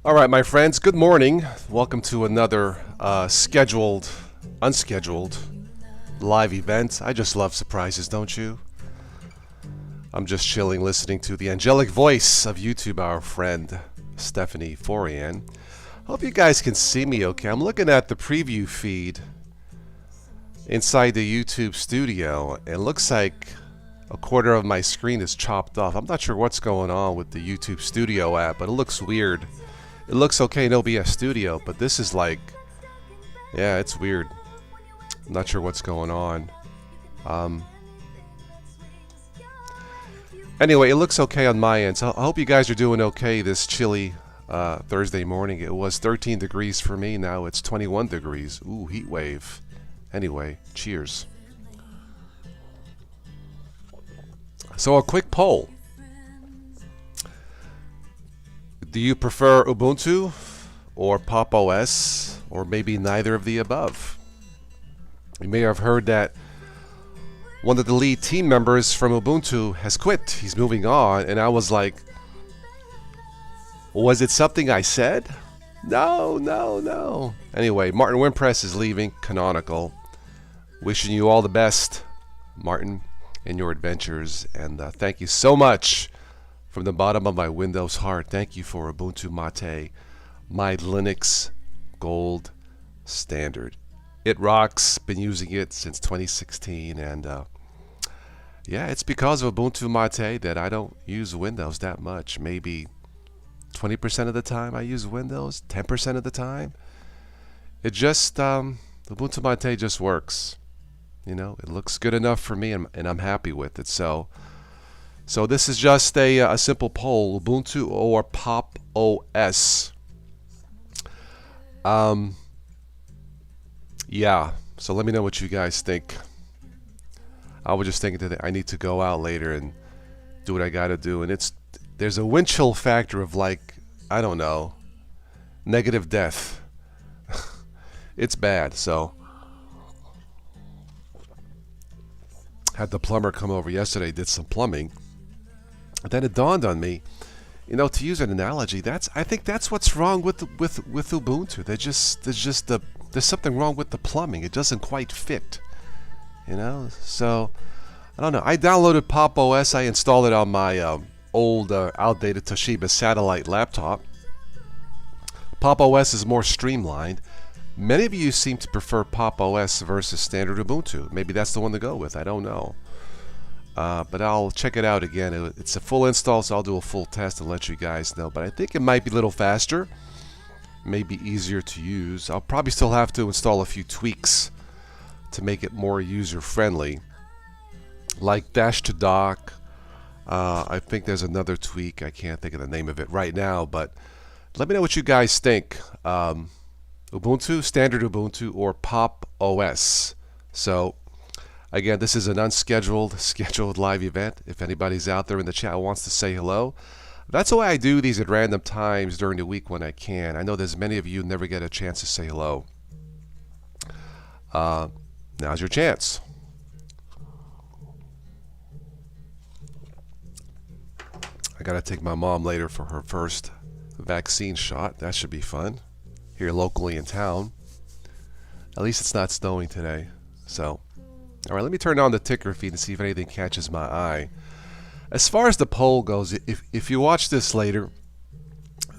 All right, my friends, good morning. Welcome to another unscheduled live event. I just love surprises, don't you? I'm just chilling, listening to the angelic voice of YouTube, our friend Stephanie Forian. Hope you guys can see me okay. I'm looking at the preview feed inside the YouTube studio. It looks like a quarter of my screen is chopped off. I'm not sure what's going on with the YouTube Studio app, but it looks weird. It looks okay in OBS Studio, but this is like, yeah, it's weird. I'm not sure what's going on. Anyway, it looks okay on my end, so I hope you guys are doing okay this chilly Thursday morning. It was 13 degrees for me, now it's 21 degrees. Ooh, heat wave. Anyway, cheers. So a quick poll. Do you prefer Ubuntu or Pop OS, or maybe neither of the above? You may have heard that one of the lead team members from Ubuntu has quit. He's moving on, and I was like, was it something I said? No. Anyway, Martin Wimpress is leaving Canonical. Wishing you all the best, Martin, in your adventures, and thank you so much from the bottom of my Windows heart. Thank you for Ubuntu Mate, my Linux gold standard. It rocks. Been using it since 2016, and yeah, it's because of Ubuntu Mate that I don't use Windows that much. Maybe 20% of the time I use Windows, 10% of the time. It just Ubuntu Mate just works. You know, it looks good enough for me, and I'm happy with it. So this is just a simple poll: Ubuntu or Pop OS. Yeah. So let me know what you guys think. I was just thinking that I need to go out later and do what I got to do, and there's a wind chill factor of, like, I don't know, negative death. It's bad. So had the plumber come over yesterday, did some plumbing. And then it dawned on me, you know, to use an analogy, I think that's what's wrong with Ubuntu. There's something wrong with the plumbing. It doesn't quite fit, you know. So I don't know. I downloaded Pop OS. I installed it on my old outdated Toshiba satellite laptop. Pop OS is more streamlined. Many of you seem to prefer Pop OS versus standard Ubuntu. Maybe that's the one to go with. I don't know. But I'll check it out again. It's a full install, so I'll do a full test and let you guys know. But I think it might be a little faster, maybe easier to use. I'll probably still have to install a few tweaks to make it more user-friendly, like dash to dock. I think there's another tweak. I can't think of the name of it right now, but let me know what you guys think. Ubuntu, standard Ubuntu, or Pop OS. So again, this is an scheduled live event. If anybody's out there in the chat who wants to say hello, that's why I do these at random times during the week when I can. I know there's many of you who never get a chance to say hello. Now's your chance. I gotta take my mom later for her first vaccine shot. That should be fun. Here locally in town. At least it's not snowing today. So, alright, let me turn on the ticker feed and see if anything catches my eye. As far as the poll goes, if you watch this later,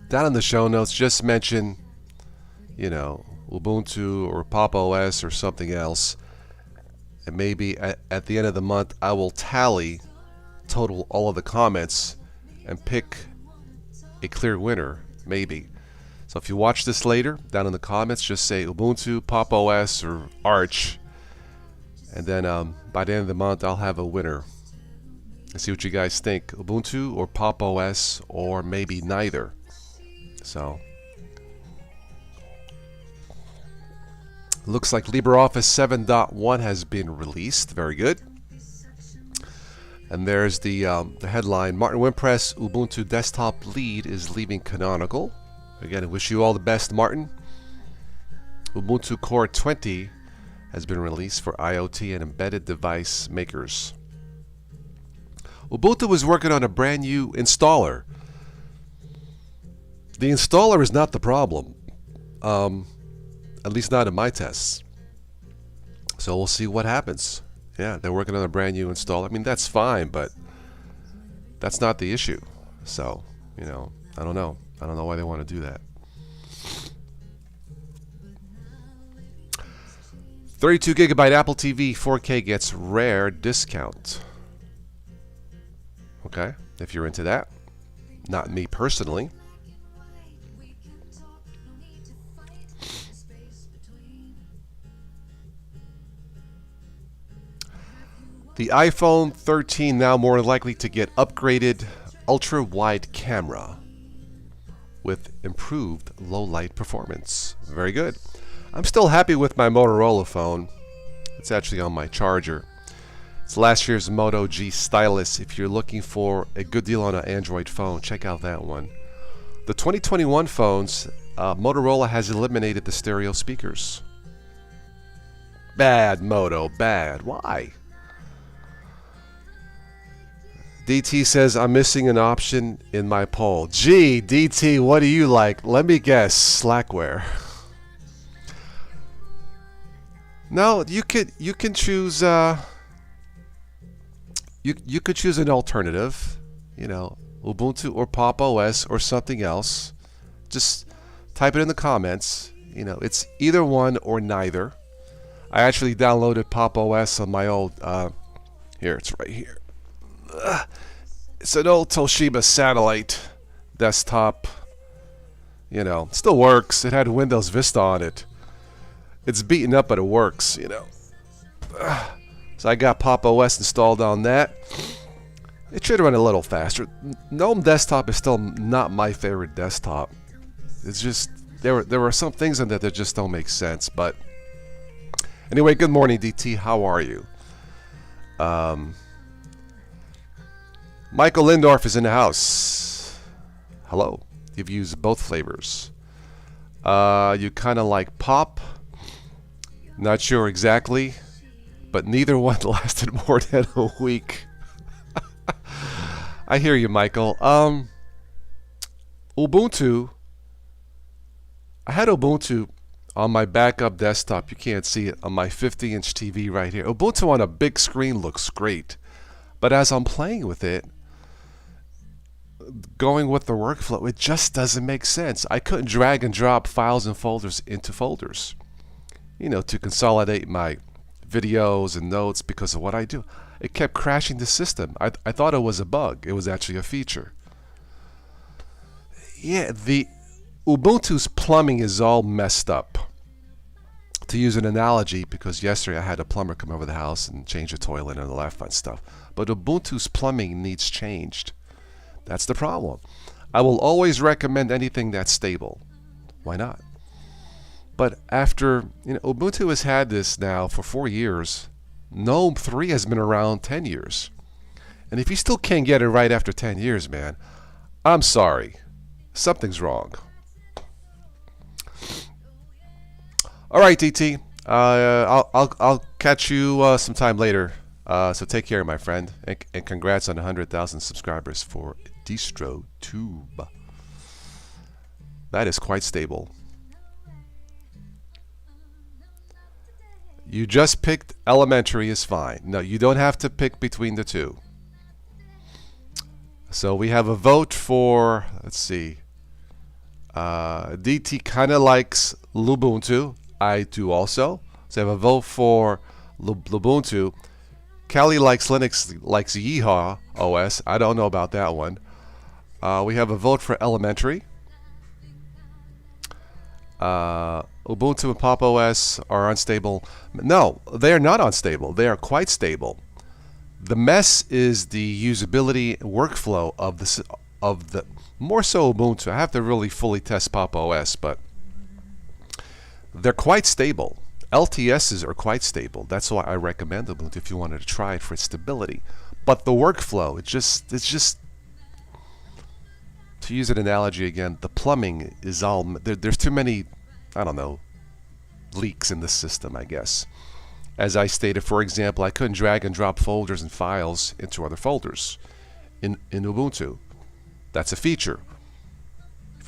down in the show notes, just mention, you know, Ubuntu or Pop OS or something else. And maybe at the end of the month, I will total all of the comments and pick a clear winner, maybe. So if you watch this later, down in the comments, just say Ubuntu, Pop OS, or Arch. And then by the end of the month, I'll have a winner. And see what you guys think. Ubuntu or Pop OS, or maybe neither. So looks like LibreOffice 7.1 has been released. Very good. And there's the headline: Martin Wimpress, Ubuntu desktop lead, is leaving Canonical. Again, I wish you all the best, Martin. Ubuntu Core 20 has been released for IoT and embedded device makers. Ubuntu is working on a brand new installer. The installer is not the problem, at least not in my tests. So we'll see what happens. Yeah, they're working on a brand new installer. I mean, that's fine, but that's not the issue. So, you know, I don't know. I don't know why they want to do that. 32 gigabyte Apple TV 4K gets rare discount. Okay, if you're into that. Not me personally. The iPhone 13 now more likely to get upgraded ultra-wide camera with improved low-light performance. Very good. I'm still happy with my Motorola phone. It's actually on my charger. It's last year's Moto G Stylus. If you're looking for a good deal on an Android phone, check out that one. The 2021 phones, Motorola has eliminated the stereo speakers. Bad, Moto, bad. Why? DT says, I'm missing an option in my poll. Gee, DT, what do you like? Let me guess, Slackware. No, you can choose you could choose an alternative, you know, Ubuntu or Pop OS or something else. Just type it in the comments. You know, it's either one or neither. I actually downloaded Pop OS on my old here, it's right here. It's an old Toshiba satellite desktop. You know, still works. It had Windows Vista on it. It's beaten up, but it works, you know. So I got Pop OS installed on that. It should run a little faster. GNOME Desktop is still not my favorite desktop. It's just there were some things in there that just don't make sense. But anyway, good morning, DT. How are you? Michael Lindorf is in the house. Hello. You've used both flavors. You kind of like Pop. Not sure exactly, but neither one lasted more than a week. I hear you, Michael. Ubuntu. I had Ubuntu on my backup desktop. You can't see it on my 50-inch TV right here. Ubuntu on a big screen looks great, but as I'm playing with it, going with the workflow, it just doesn't make sense. I couldn't drag and drop files and folders into folders, you know, to consolidate my videos and notes because of what I do. It kept crashing the system. I thought it was a bug. It was actually a feature. Yeah, the Ubuntu's plumbing is all messed up. To use an analogy, because yesterday I had a plumber come over the house and change the toilet and all that fun stuff. But Ubuntu's plumbing needs changed. That's the problem. I will always recommend anything that's stable. Why not? But after, you know, Ubuntu has had this now for 4 years. GNOME 3 has been around 10 years. And if you still can't get it right after 10 years, man, I'm sorry. Something's wrong. All right, DT. I'll catch you sometime later. So take care, my friend, and congrats on 100,000 subscribers for DistroTube. That is quite stable. You just picked elementary is fine. No, you don't have to pick between the two. So we have a vote for, let's see, DT kind of likes Lubuntu. I do also. So I have a vote for Lubuntu. Callie likes Linux, likes Yeehaw OS. I don't know about that one. We have a vote for elementary. Ubuntu and Pop OS are unstable. No, they are not unstable. They are quite stable. The mess is the usability workflow of the more so Ubuntu. I have to really fully test Pop OS, but they're quite stable. LTSs are quite stable. That's why I recommend Ubuntu if you wanted to try it for its stability. But the workflow, it's just to use an analogy again, the plumbing is all there's too many, I don't know, leaks in the system, I guess. As I stated, for example, I couldn't drag and drop folders and files into other folders in Ubuntu. That's a feature.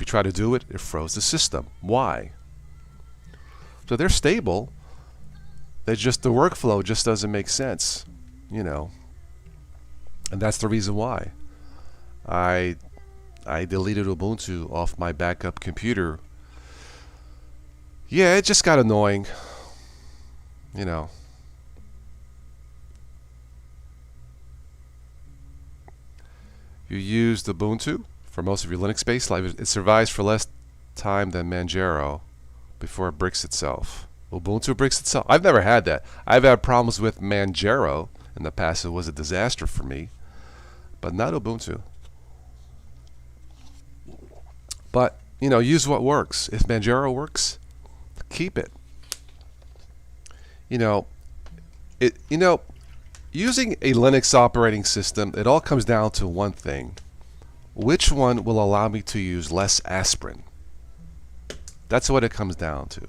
you try to do it, it froze the system. Why? So they're stable. They just, the workflow just doesn't make sense, you know. And that's the reason why I deleted Ubuntu off my backup computer. Yeah, it just got annoying, you know. You used Ubuntu for most of your Linux-based life. It survives for less time than Manjaro before it bricks itself. Ubuntu bricks itself. I've never had that. I've had problems with Manjaro in the past. It was a disaster for me, but not Ubuntu. But, you know, use what works. If Manjaro works, keep it. You know, using a Linux operating system, it all comes down to one thing. Which one will allow me to use less aspirin? That's what it comes down to.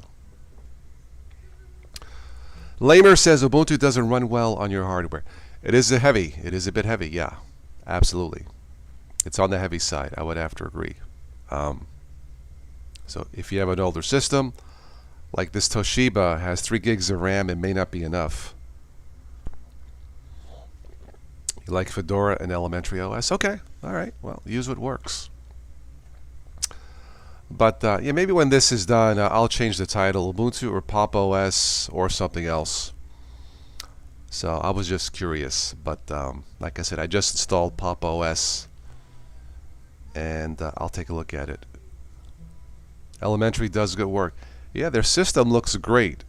Lamer says Ubuntu doesn't run well on your hardware. It is heavy. It is a bit heavy, yeah. Absolutely. It's on the heavy side. I would have to agree. So if you have an older system, like this Toshiba has 3 gigs of RAM, it may not be enough. You like Fedora and Elementary OS? Okay. All right. Well, use what works. But yeah, maybe when this is done, I'll change the title, Ubuntu or Pop OS or something else. So I was just curious. But like I said, I just installed Pop OS, and I'll take a look at it. Elementary does good work. Yeah, their system looks great.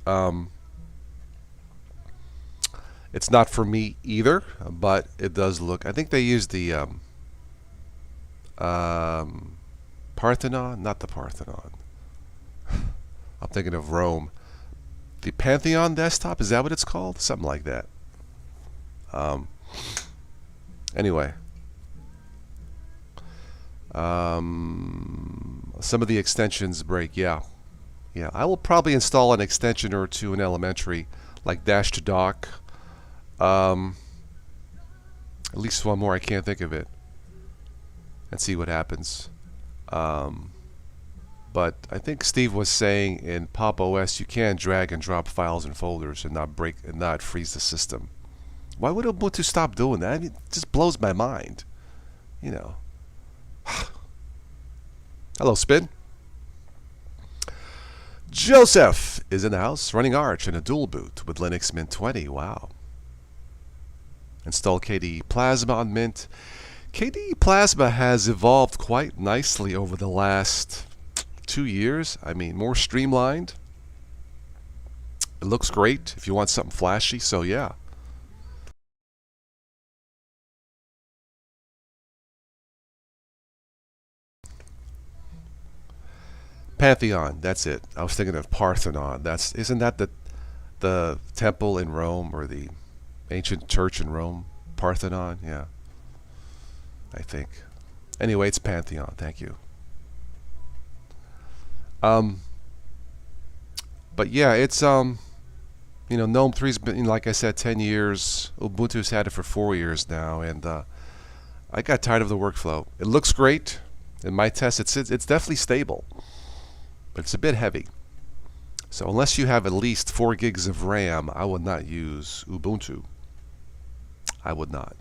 It's not for me either, but it does look. I think they use the Parthenon, not the Parthenon. I'm thinking of Rome. The Pantheon desktop, is that what it's called? Something like that. Anyway. Some of the extensions break, yeah. Yeah, I will probably install an extension or two in Elementary, like Dash to Dock. At least one more, I can't think of it. And see what happens. But I think Steve was saying in Pop OS you can drag and drop files and folders and not break and not freeze the system. Why would Ubuntu stop doing that? I mean, it just blows my mind. You know. Hello, Spin. Joseph is in the house running Arch in a dual boot with Linux Mint 20. Wow. Install KDE Plasma on Mint. KDE Plasma has evolved quite nicely over the last 2 years. I mean, more streamlined. It looks great if you want something flashy, so yeah. Pantheon, that's it. I was thinking of Parthenon. Isn't that the temple in Rome, or the ancient church in Rome? Parthenon, yeah. I think. Anyway, it's Pantheon. Thank you. But yeah, it's you know, GNOME 3's been, like I said, 10 years. Ubuntu's had it for 4 years now, and I got tired of the workflow. It looks great. In my test, it's definitely stable, but it's a bit heavy. So unless you have at least 4 gigs of RAM, I would not use Ubuntu. I would not.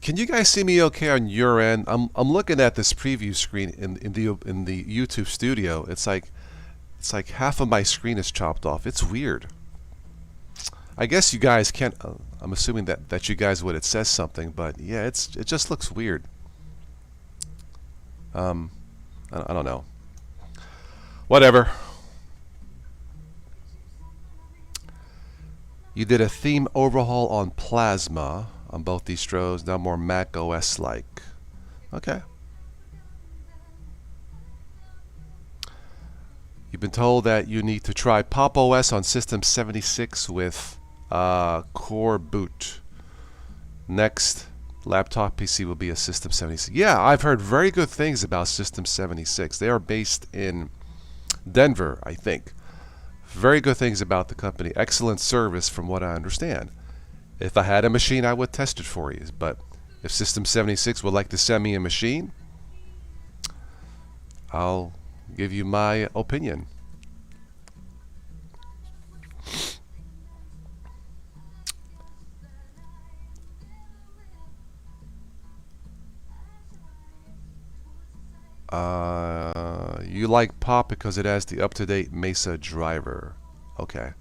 Can you guys see me okay on your end? I'm looking at this preview screen in the YouTube studio. It's like half of my screen is chopped off. It's weird. I guess you guys can't. I'm assuming that you guys would. It says something, but yeah, it just looks weird. I don't know. Whatever. You did a theme overhaul on Plasma on both distros, now more Mac OS like. Okay. You've been told that you need to try Pop OS on System 76 with Core Boot. Next laptop PC will be a System 76. Yeah, I've heard very good things about System 76. They are based in Denver, I think. Very good things about the company. Excellent service from what I understand. If I had a machine, I would test it for you. But if System 76 would like to send me a machine, I'll give you my opinion. You like Pop because it has the up-to-date Mesa driver. Okay.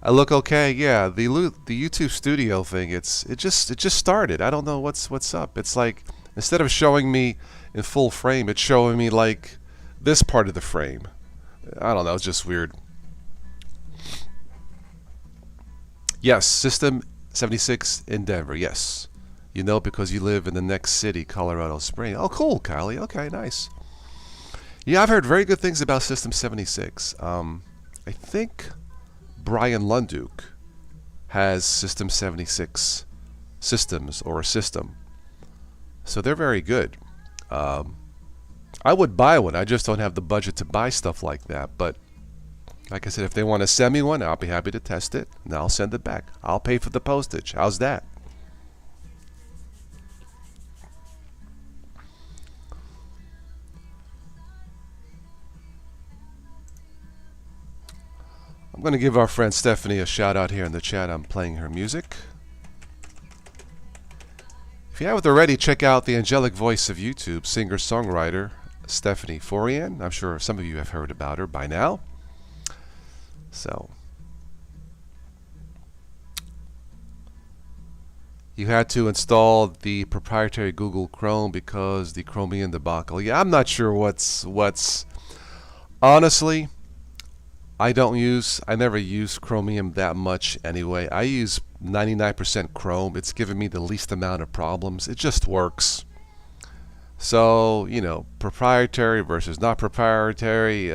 I look okay. Yeah, the YouTube Studio thing. It just started. I don't know what's up. It's like instead of showing me in full frame, it's showing me like this part of the frame. I don't know. It's just weird. Yes, System 76 in Denver. Yes. You know because you live in the next city, Colorado Springs. Oh, cool, Kylie. Okay, nice. Yeah, I've heard very good things about System 76. I think Brian Lunduke has System 76 systems or a system. So they're very good. I would buy one. I just don't have the budget to buy stuff like that. But like I said, if they want to send me one, I'll be happy to test it. And I'll send it back. I'll pay for the postage. How's that? I'm going to give our friend Stephanie a shout out here in the chat. I'm playing her music. If you haven't already, check out the angelic voice of YouTube, singer-songwriter Stephanie Forian. I'm sure some of you have heard about her by now. So, you had to install the proprietary Google Chrome because the Chromium debacle. Yeah, I'm not sure what's honestly. I never use Chromium that much anyway. I use 99% Chrome. It's given me the least amount of problems. It just works. So, you know, proprietary versus not proprietary,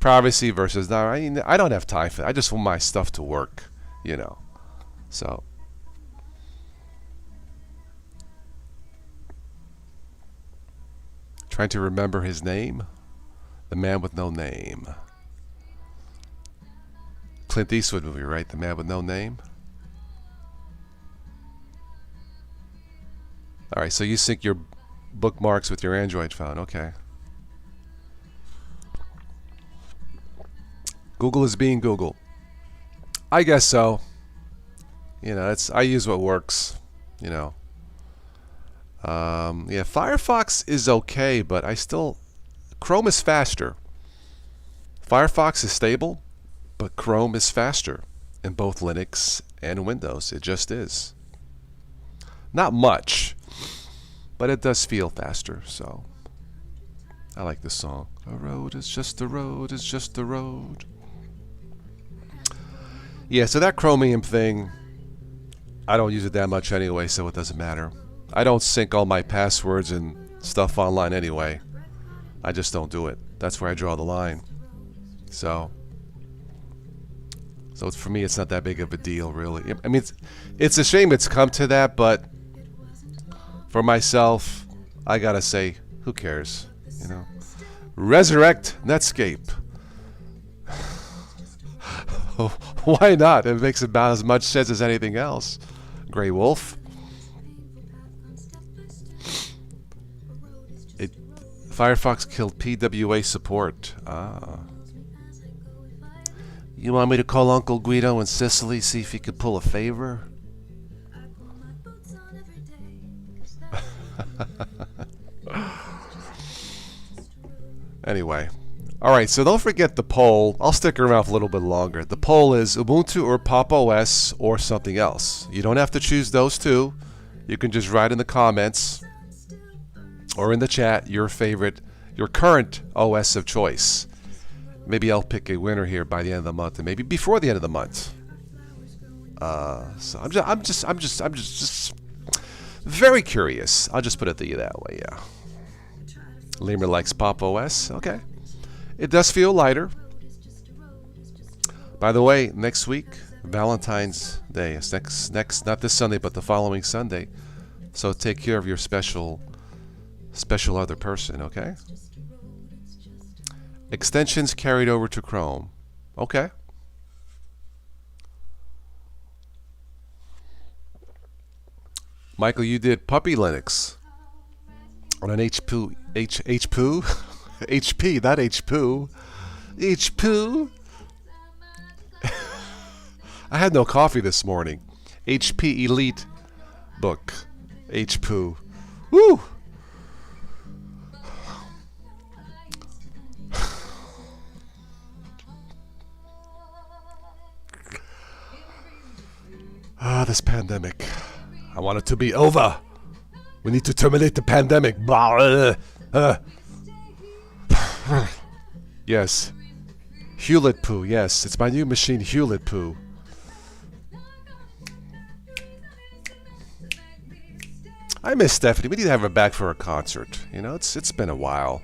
privacy versus not. I don't have time for it. I just want my stuff to work, you know. So. Trying to remember his name. The Man with No Name. Clint Eastwood movie, right? The Man with No Name. Alright, so you sync your bookmarks with your Android phone. Okay. Google is being Google. I guess so. You know, I use what works. You know. Yeah, Firefox is okay, but Chrome is faster. Firefox is stable. But Chrome is faster in both Linux and Windows. It just is. Not much, but it does feel faster. So I like this song. A road is just a road is just a road. Yeah, so that Chromium thing, I don't use it that much anyway, so it doesn't matter. I don't sync all my passwords and stuff online anyway. I just don't do it. That's where I draw the line. So for me, it's not that big of a deal, really. I mean, it's a shame it's come to that, but for myself, I gotta say, who cares? You know, resurrect Netscape. Why not? It makes about as much sense as anything else. Grey Wolf. Firefox killed PWA support. Ah. You want me to call Uncle Guido in Sicily, see if he could pull a favor? Anyway. Alright, so don't forget the poll. I'll stick around for a little bit longer. The poll is Ubuntu or Pop OS or something else. You don't have to choose those two. You can just write in the comments or in the chat your current OS of choice. Maybe I'll pick a winner here by the end of the month, and maybe before the end of the month. So I'm just very curious. I'll just put it to you that way, yeah. Lemur likes Pop OS. Okay, it does feel lighter. By the way, next week, Valentine's Day. It's next, not this Sunday, but the following Sunday. So take care of your special other person, okay? Extensions carried over to Chrome. Okay. Michael, you did Puppy Linux on an HP, HP, not HP, HP. I had no coffee this morning. HP Elite book, HP. Woo! This pandemic. I want it to be over. We need to terminate the pandemic. Yes. Hewlett Poo. Yes, it's my new machine, Hewlett Poo. I miss Stephanie. We need to have her back for a concert. You know, it's been a while.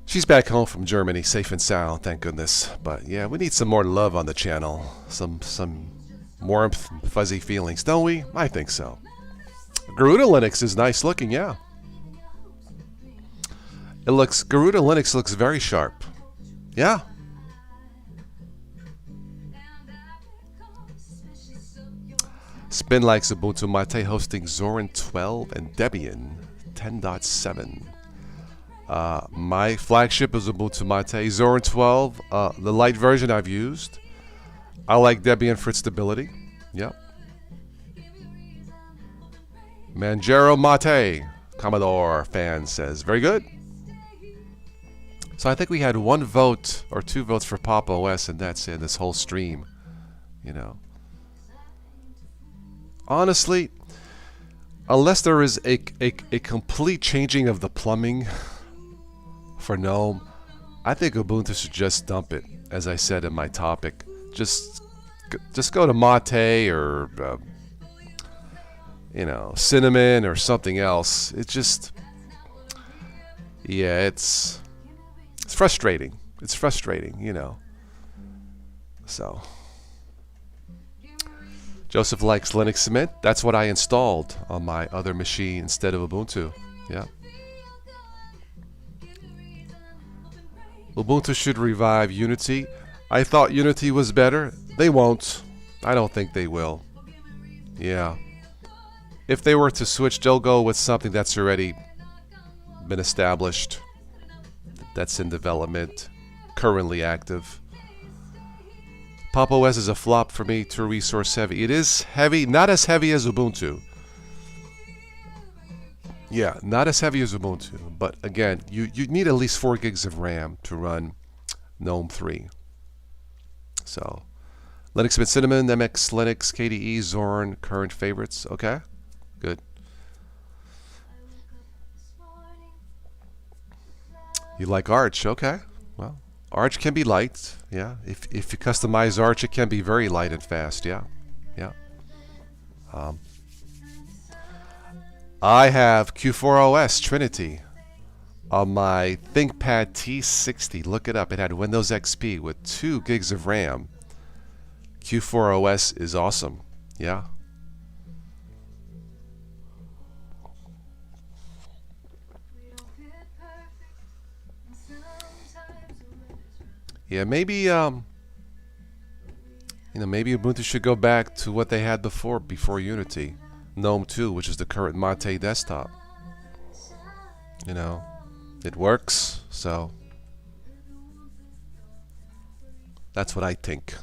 She's back home from Germany, safe and sound, thank goodness. But yeah, we need some more love on the channel. Some warmth, fuzzy feelings, don't we? I think so. Garuda Linux is nice looking, yeah. Garuda Linux looks very sharp. Yeah. Spin likes Ubuntu Mate hosting Zorin 12 and Debian 10.7. My flagship is Ubuntu Mate. Zorin 12, the light version I've used. I like Debian for its stability. Yep. Manjaro Mate, Commodore fan says. Very good. So I think we had 1 vote or 2 votes for Pop OS, and that's in this whole stream. You know. Honestly, unless there is a complete changing of the plumbing for GNOME, I think Ubuntu should just dump it, as I said in my topic. Just go to Mate or you know, Cinnamon or something else. It just, yeah, it's frustrating. It's frustrating, you know. So Joseph likes Linux Mint. That's what I installed on my other machine instead of Ubuntu. Yeah. Ubuntu should revive Unity. I thought Unity was better. They won't. I don't think they will. Yeah. If they were to switch, they'll go with something that's already been established, that's in development, currently active. Pop OS is a flop for me, too resource heavy. It is heavy, not as heavy as Ubuntu. Yeah, not as heavy as Ubuntu. But again, you need at least 4 gigs of RAM to run GNOME 3. So, Linux Mint Cinnamon, MX Linux, KDE, Zorin, current favorites. Okay, good. You like Arch? Okay, well. Arch can be light, yeah. If you customize Arch, it can be very light and fast, yeah, yeah. I have Q4OS Trinity on my ThinkPad T60. Look it up. It had Windows XP with 2 gigs of RAM. Q4OS is awesome, yeah. Yeah, maybe maybe Ubuntu should go back to what they had before Unity, GNOME 2, which is the current Mate desktop. You know, it works, so that's what I think.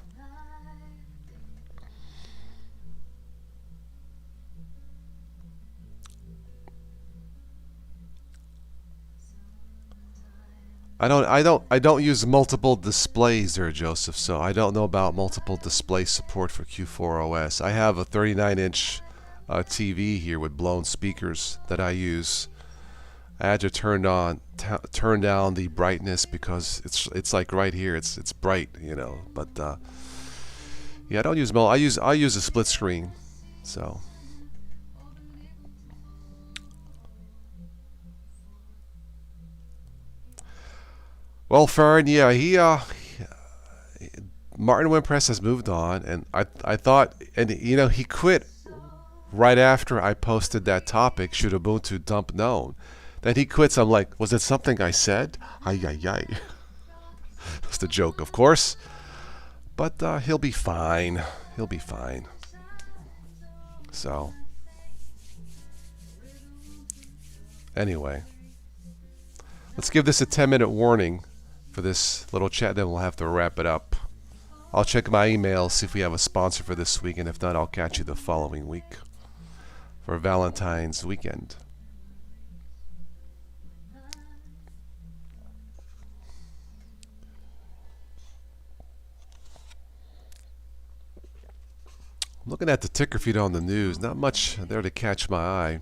I don't use multiple displays there, Joseph, so I don't know about multiple display support for Q4OS. I have a 39-inch TV here with blown speakers that I use. I had to turn down the brightness because it's like right here. It's bright, you know. But yeah, I don't use I use a split screen, so. Well, Fern, yeah, Martin Wimpress has moved on, and I thought, and you know, he quit right after I posted that topic, should Ubuntu dump GNOME? Then he quits. I'm like, was it something I said? Ay, ay, ay. That's the joke, of course. But he'll be fine. He'll be fine. So, anyway, let's give this a 10-minute warning for this little chat, then we'll have to wrap it up. I'll check my email, see if we have a sponsor for this week, and if not, I'll catch you the following week for Valentine's weekend. Looking at the ticker feed on the news, not much there to catch my eye.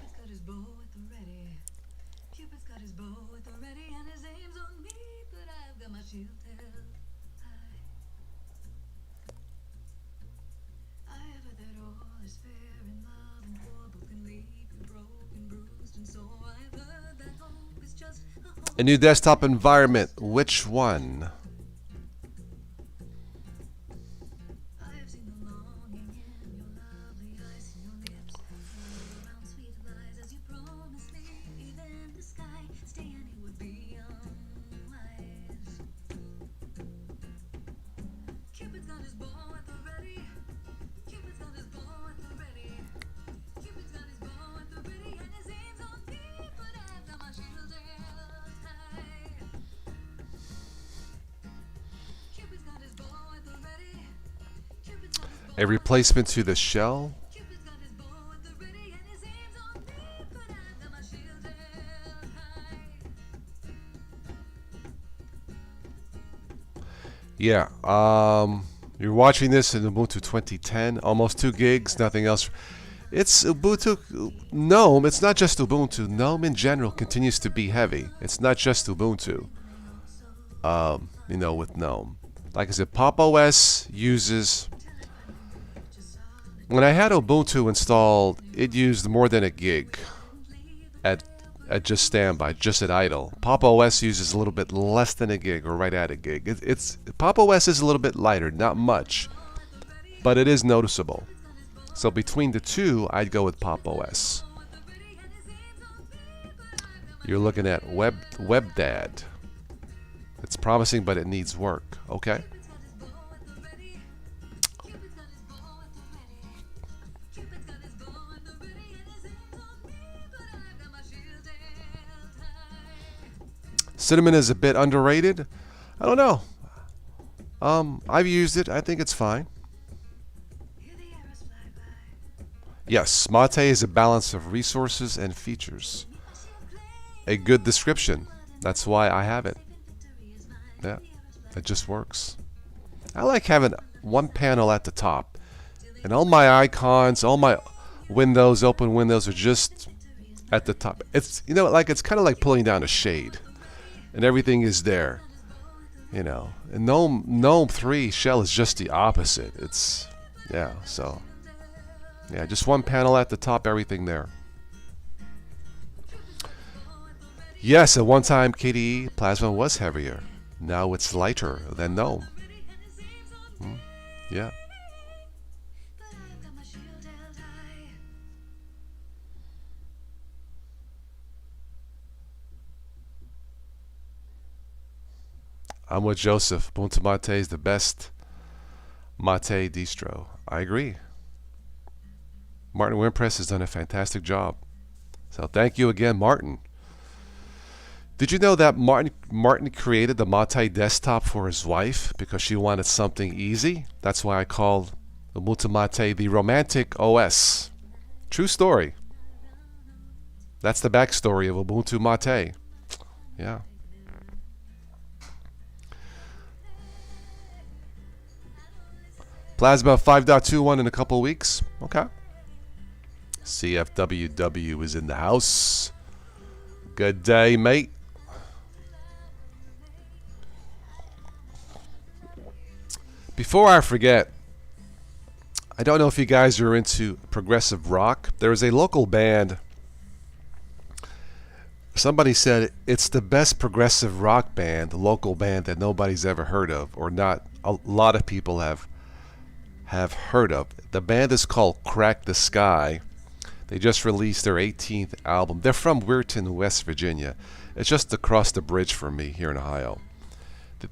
A new desktop environment, which one? A replacement to the shell? Yeah, you're watching this in Ubuntu 2010, almost 2 gigs, nothing else. It's Ubuntu, GNOME, it's not just Ubuntu. GNOME in general continues to be heavy. It's not just Ubuntu, you know, with GNOME. Like I said, Pop! OS uses... When I had Ubuntu installed, it used more than a gig at just standby, just at idle. Pop! OS uses a little bit less than a gig, or right at a gig. Pop! OS is a little bit lighter, not much, but it is noticeable. So between the two, I'd go with Pop! OS. You're looking at WebDAD. It's promising, but it needs work. Okay. Cinnamon is a bit underrated. I don't know. I've used it. I think it's fine. Yes, Mate is a balance of resources and features. A good description. That's why I have it. Yeah, it just works. I like having one panel at the top, and all my icons, all my windows, open windows are just at the top. It's, you know, like it's kind of like pulling down a shade, and everything is there. You know, and GNOME 3 shell is just the opposite. It's, yeah, so yeah, just one panel at the top, everything there. Yes, at one time KDE Plasma was heavier. Now it's lighter than GNOME. Yeah. I'm with Joseph. Ubuntu Mate is the best Mate distro. I agree. Martin Wimpress has done a fantastic job. So thank you again, Martin. Did you know that Martin created the Mate desktop for his wife because she wanted something easy? That's why I called Ubuntu Mate the romantic OS. True story. That's the backstory of Ubuntu Mate. Yeah. Plasma 5.21 in a couple of weeks. Okay. CFWW is in the house. Good day, mate. Before I forget, I don't know if you guys are into progressive rock. There is a local band. Somebody said it's the best progressive rock band, the local band that nobody's ever heard of, or not a lot of people have heard of. The band is called Crack the Sky. They just released their 18th album. They're from Weirton, West Virginia. It's just across the bridge from me here in Ohio.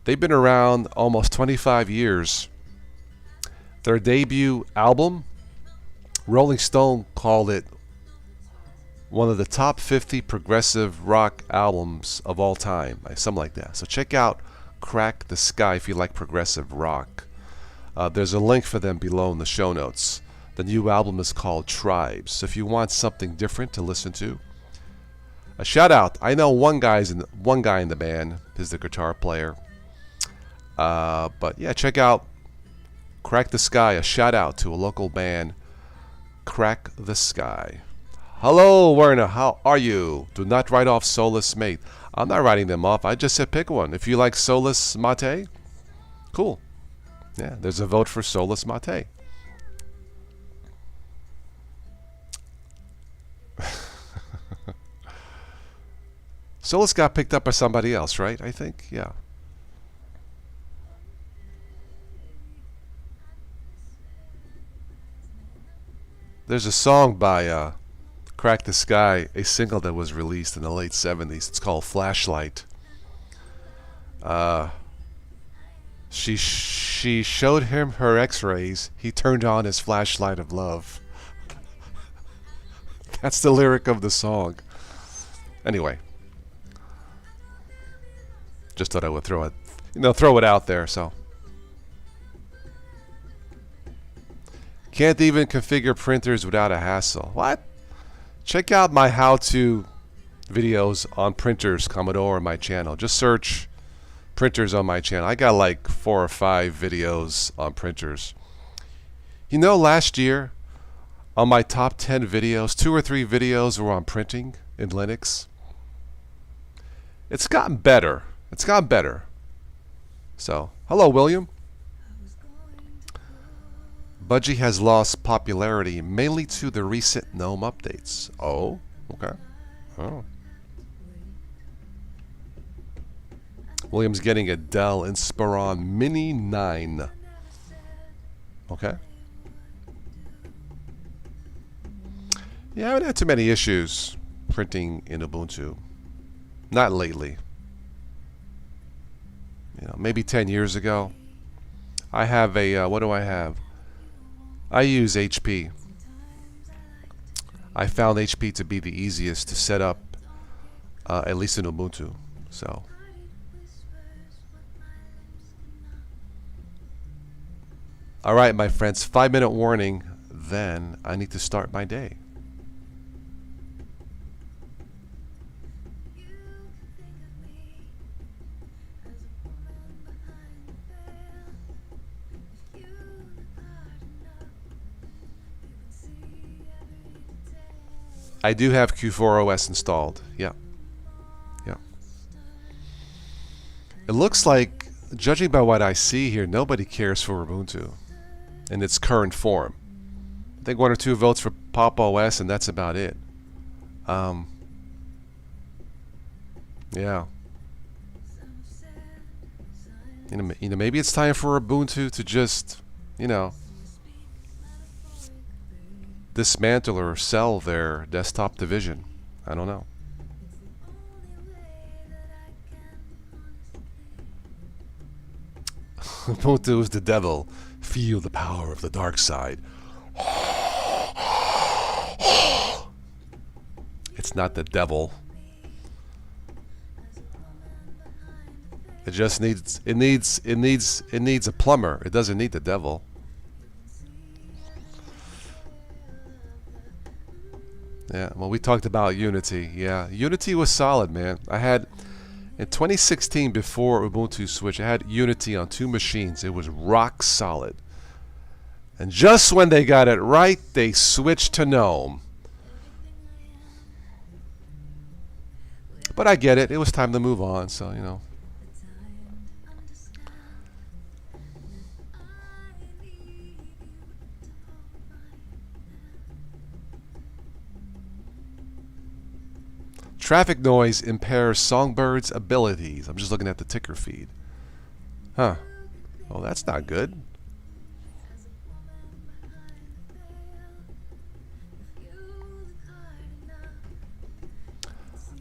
They've been around almost 25 years. Their debut album Rolling Stone called it one of the top 50 progressive rock albums of all time, something like that. So check out Crack the Sky if you like progressive rock. There's a link for them below in the show notes. The new album is called Tribes. So if you want something different to listen to, a shout out. I know one guy in the band is the guitar player. But yeah, check out Crack the Sky. A shout out to a local band, Crack the Sky. Hello, Werner. How are you? Do not write off Solus Mate. I'm not writing them off. I just said pick one. If you like Solus Mate, cool. Yeah, there's a vote for Solus Mate. Solus got picked up by somebody else, right? I think, yeah. There's a song by Crack the Sky, a single that was released in the late 70s. It's called Flashlight. She showed him her x-rays. He turned on his flashlight of love. That's the lyric of the song. Anyway. Just thought I would throw it out there, so. Can't even configure printers without a hassle. What? Check out my how-to videos on printers, Commodore, on my channel. Just search printers on my channel. I got like 4 or 5 videos on printers. You know, last year on my top 10 videos, 2 or 3 videos were on printing in Linux. It's gotten better. It's gotten better. So, hello, William. Budgie has lost popularity mainly to the recent GNOME updates. Oh, okay. Oh. William's getting a Dell Inspiron Mini 9. Okay. Yeah, I haven't had too many issues printing in Ubuntu. Not lately. You know, maybe 10 years ago. I have a, what do I have? I use HP. I found HP to be the easiest to set up, at least in Ubuntu. So. All right, my friends, 5-minute warning, then I need to start my day. I do have Q4 OS installed. Yeah. Yeah. It looks like, judging by what I see here, nobody cares for Ubuntu in its current form. I think 1 or 2 votes for Pop OS, and that's about it. Yeah. You know, maybe it's time for Ubuntu to just, you know, dismantle or sell their desktop division. I don't know. Ubuntu is the devil. Feel the power of the dark side. It's not the devil. It just needs a plumber. It doesn't need the devil. Yeah, well, we talked about Unity. Yeah, Unity was solid, man. I had, in 2016, before Ubuntu Switch, I had Unity on 2 machines. It was rock solid. And just when they got it right, they switched to GNOME. But I get it. It was time to move on, so, you know. Traffic noise impairs Songbird's abilities. I'm just looking at the ticker feed. Huh. Well, that's not good.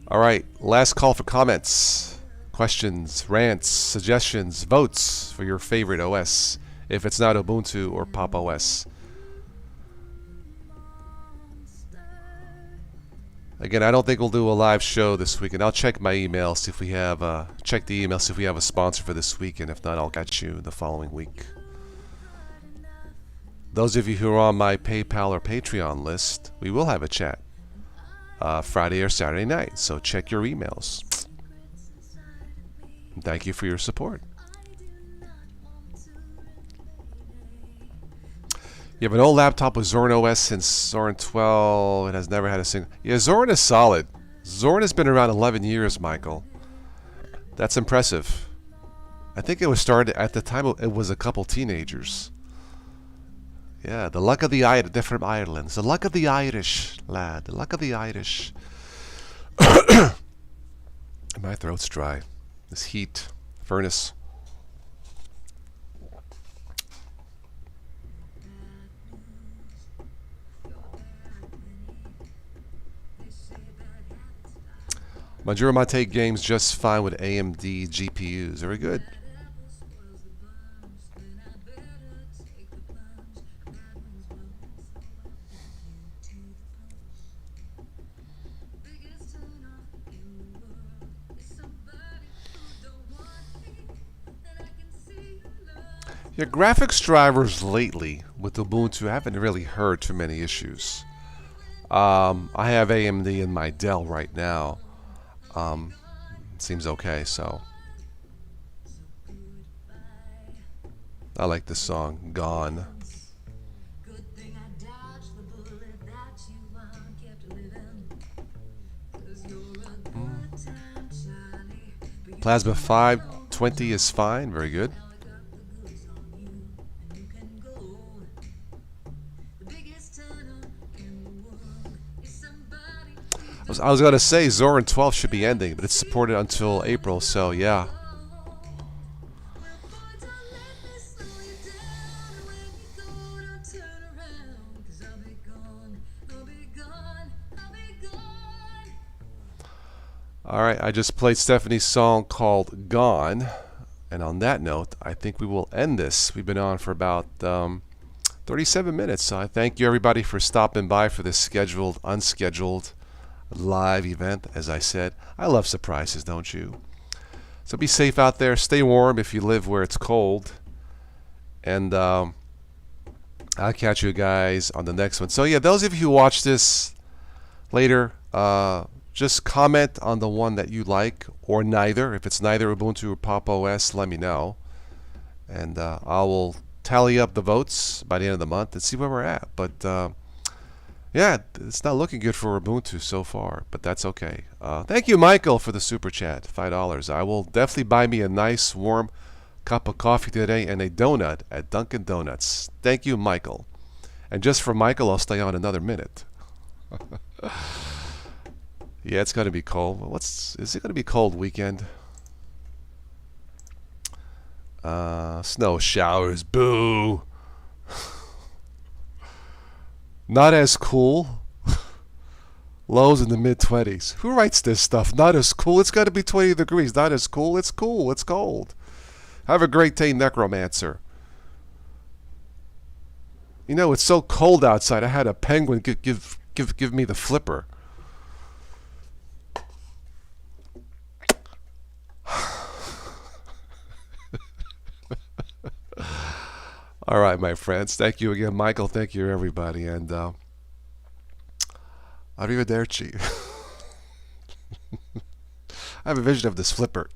All right, last call for comments, questions, rants, suggestions, votes for your favorite OS, if it's not Ubuntu or Pop OS. Again, I don't think we'll do a live show this weekend. I'll check my email, see if we have check the email, see if we have a sponsor for this weekend. If not, I'll catch you the following week. Those of you who are on my PayPal or Patreon list, we will have a chat Friday or Saturday night. So check your emails. And thank you for your support. You have an old laptop with Zorin OS since Zorin 12. It has never had a single... Yeah, Zorin is solid. Zorin has been around 11 years, Michael. That's impressive. I think it was started at the time it was a couple teenagers. Yeah, the luck of the Irish, different Ireland. The luck of the Irish, lad. The luck of the Irish. My throat's dry. This heat. Furnace. Majora might take games just fine with AMD GPUs. Very good. Yeah, graphics drivers lately with Ubuntu haven't really heard too many issues. I have AMD in my Dell right now. Seems okay, so I like this song, Gone. Plasma 520 is fine, very good. I was going to say Zorin 12 should be ending, but it's supported until April, so yeah. Alright, I just played Stephanie's song called Gone, and on that note, I think we will end this. We've been on for about 37 minutes, so I thank you everybody for stopping by for this scheduled, unscheduled live event. As I said, I love surprises, don't you? So be safe out there, stay warm if you live where it's cold, and I'll catch you guys on the next one. So yeah, those of you who watch this later, just comment on the one that you like, or neither. If it's neither Ubuntu or Pop OS, let me know, and I will tally up the votes by the end of the month and see where we're at. But yeah, it's not looking good for Ubuntu so far, but that's okay. Thank you, Michael, for the super chat, $5. I will definitely buy me a nice warm cup of coffee today and a donut at Dunkin' Donuts. Thank you, Michael. And just for Michael, I'll stay on another minute. Yeah, it's going to be cold. Is it going to be cold weekend? Snow showers, boo. Not as cool. Lows in the mid-20s. Who writes this stuff? Not as cool. It's got to be 20 degrees. Not as cool. It's cool. It's cold. Have a great day, Necromancer. You know, it's so cold outside. I had a penguin give me the flipper. All right, my friends. Thank you again, Michael. Thank you, everybody. And arrivederci. I have a vision of this flipper.